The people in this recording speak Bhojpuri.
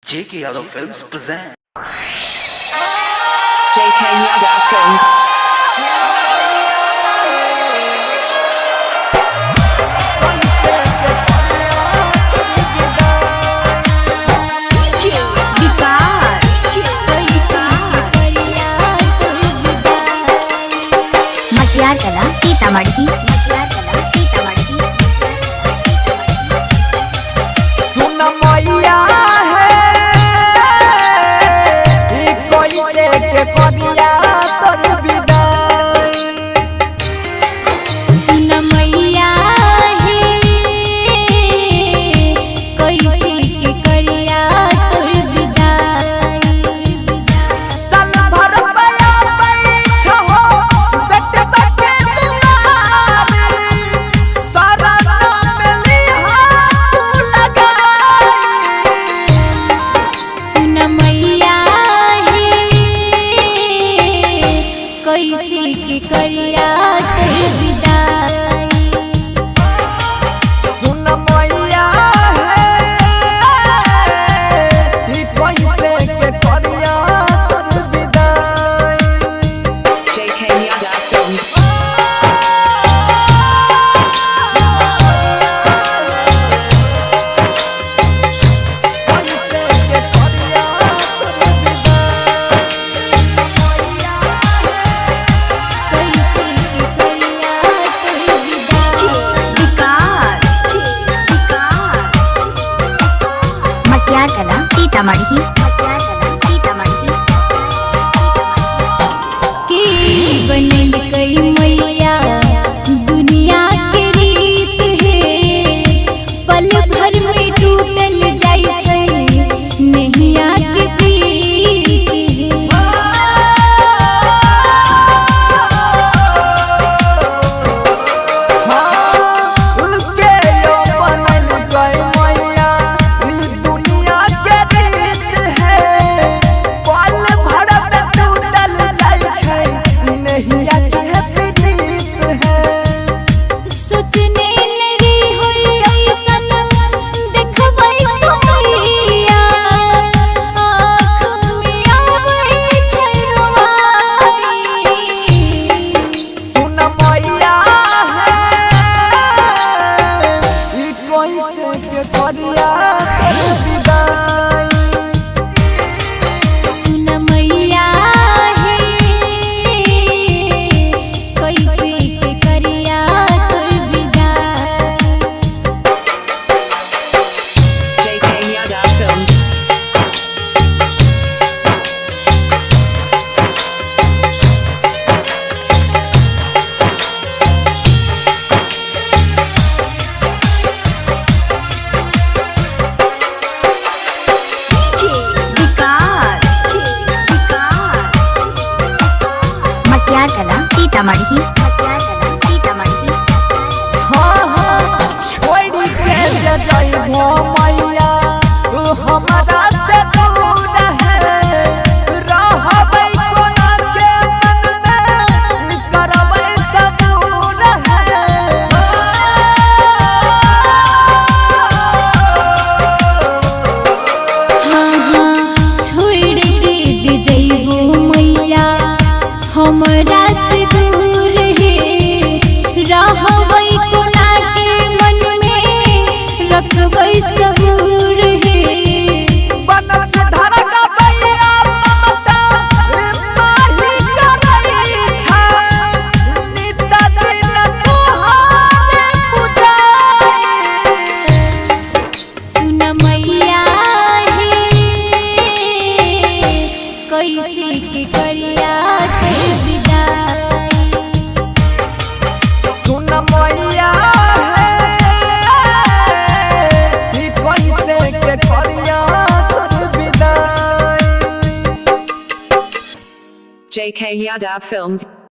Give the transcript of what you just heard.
JK Yadav Films present JK Yadav Films. Sitamarhi सुन मैया है कैसे के करिया तोर विदाई। सुन मैया है कैसे के करिया तोर विदाई। साल भर बया बैठ हो बेटे बेटे दुआरे सारा नाम लिहा तू लगाई। सुन मैया है कैसे के करिया तोर विदाई। सुन मैया है कैसे के करिया तोर विदाई। JK Yadav Films. कैसे के करिया तोर कैसे के करिया तोर विदाई। मटियार कला सीतामढ़ी की बनल कई मैया दुनिया के रीत है। पल भर में टूटल जाई छै नैया के प्रीत है। उनके यो बनल गई मैया ई दुनिया के रीत है। पल भर में टूटल जाई छै नैया के प्रीत है। सोचने नरी होई ऐसन देखबै समैया आँख में आबै छै रोवाई। सुन मैया है ई कैसे के करिया तोर विदाई। सुन मैया है कैसे के करिया तोर विदाई। JK Yadav Films. मटियार कला सीतामढ़ी हाँ हाँ छोड़ के जे जइबो मैया तू हमरा से दूर है। रहबै कोना के मन में करबै सबूर है। हाँ हाँ छोड़ के जे जइबो मैया हमरा से दूर है। रहबै कोना के मन में रखबै सबूर है। बनस धरका बैया ममता माही करई छै नित दिन तोहारे पूजाई। सुन मैया है कैसे के करिया तोर विदाई। सुन मैया है ई कैसे के करिया तोर विदाई। JK Yadav Films.